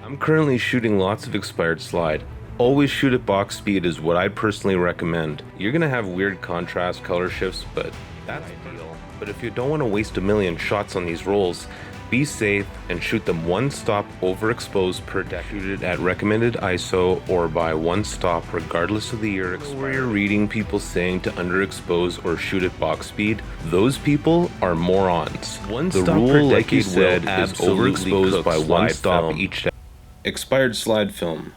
I'm currently shooting lots of expired slide. Always shoot at box speed is what I personally recommend. You're gonna have weird contrast color shifts, but that's ideal. But if you don't want to waste a million shots on these rolls, be safe and shoot them one stop overexposed per deck. Shoot it at recommended ISO or by one stop regardless of the year expired. Where you're reading people saying to underexpose or shoot at box speed, those people are morons. One stop the rule, per decade, like you said, is overexposed by one stop each deck. Expired slide film.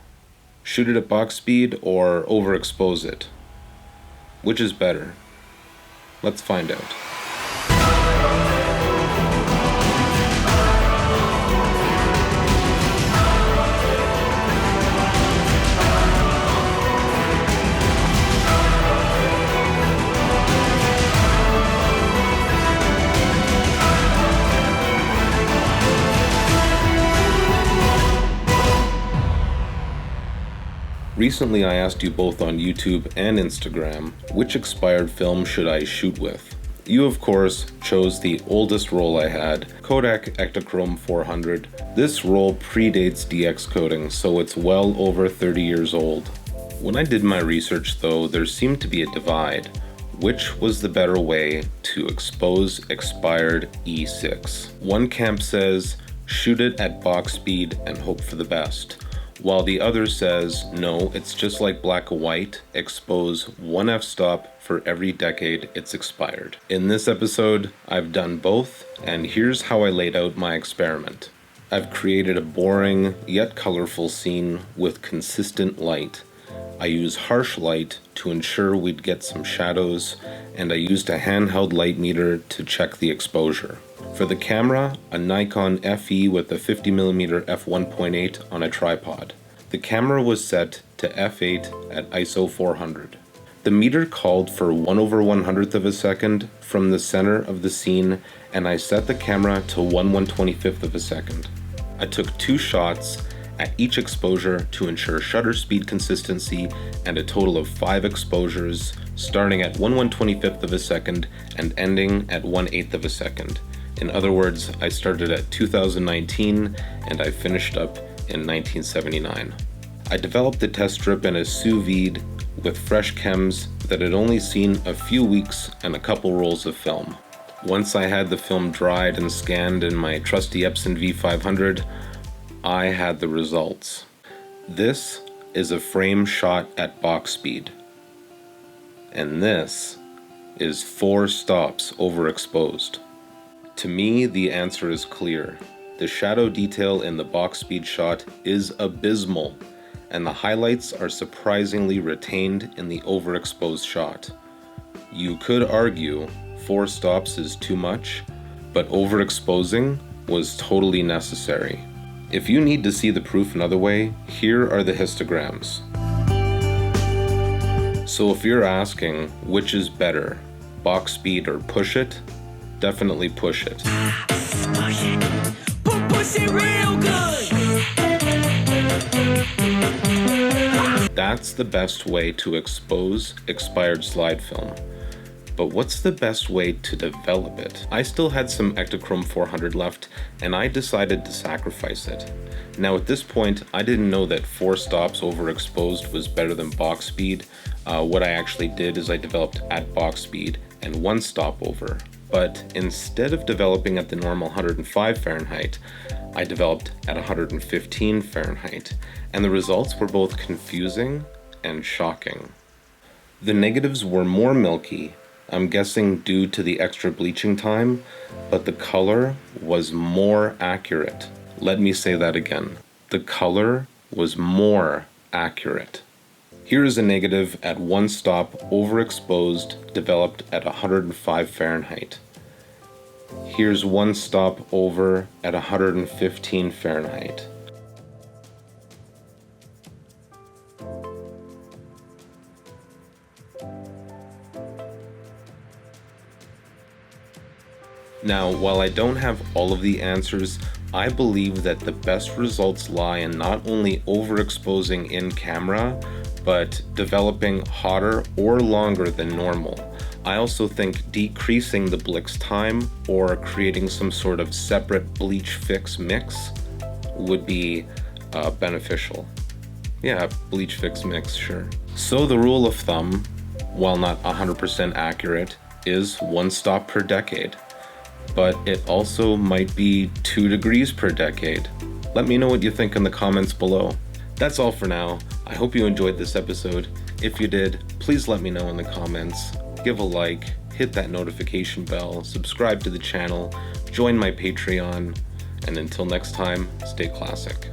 Shoot it at box speed or overexpose it? Which is better? Let's find out. Recently I asked you both on YouTube and Instagram, which expired film should I shoot with? You of course chose the oldest roll I had, Kodak Ektachrome 400. This roll predates DX coating, so it's well over 30 years old. When I did my research though, there seemed to be a divide. Which was the better way to expose expired E-6? One camp says, shoot it at box speed and hope for the best. While the other says, no, it's just like black and white, expose one f-stop for every decade it's expired. In this episode, I've done both, and here's how I laid out my experiment. I've created a boring yet colorful scene with consistent light. I use harsh light to ensure we'd get some shadows, and I used a handheld light meter to check the exposure. For the camera, a Nikon FE with a 50mm f1.8 on a tripod. The camera was set to f8 at ISO 400. The meter called for 1/100th of a second from the center of the scene, and I set the camera to 1/125th of a second. I took 2 shots at each exposure to ensure shutter speed consistency, and a total of 5 exposures, starting at 1/125th of a second and ending at 1/8th of a second. In other words, I started at 2019 and I finished up in 1979. I developed the test strip in a sous vide with fresh chems that had only seen a few weeks and a couple rolls of film. Once I had the film dried and scanned in my trusty Epson V500, I had the results. This is a frame shot at box speed. And this is 4 stops overexposed. To me, the answer is clear. The shadow detail in the box speed shot is abysmal, and the highlights are surprisingly retained in the overexposed shot. You could argue 4 stops is too much, but overexposing was totally necessary. If you need to see the proof another way, here are the histograms. So if you're asking which is better, box speed or push it, definitely push it. Push it real good. That's the best way to expose expired slide film. But what's the best way to develop it? I still had some Ektachrome 400 left, and I decided to sacrifice it. Now at this point, I didn't know that 4 stops overexposed was better than box speed. What I actually did is I developed at box speed and 1 stop over. But instead of developing at the normal 105 Fahrenheit, I developed at 115 Fahrenheit, and the results were both confusing and shocking. The negatives were more milky, I'm guessing due to the extra bleaching time, but the color was more accurate. Let me say that again. The color was more accurate. Here is a negative at 1 stop overexposed, developed at 105 Fahrenheit. Here's 1 stop over at 115 Fahrenheit. Now, while I don't have all of the answers, I believe that the best results lie in not only overexposing in camera, but developing hotter or longer than normal. I also think decreasing the Blix time or creating some sort of separate bleach fix mix would be beneficial. Yeah, bleach fix mix, sure. So the rule of thumb, while not 100% accurate, is 1 stop per decade. But it also might be 2 degrees per decade. Let me know what you think in the comments below. That's all for now. I hope you enjoyed this episode. If you did, please let me know in the comments. Give a like, hit that notification bell, subscribe to the channel, join my Patreon, and until next time, stay classic.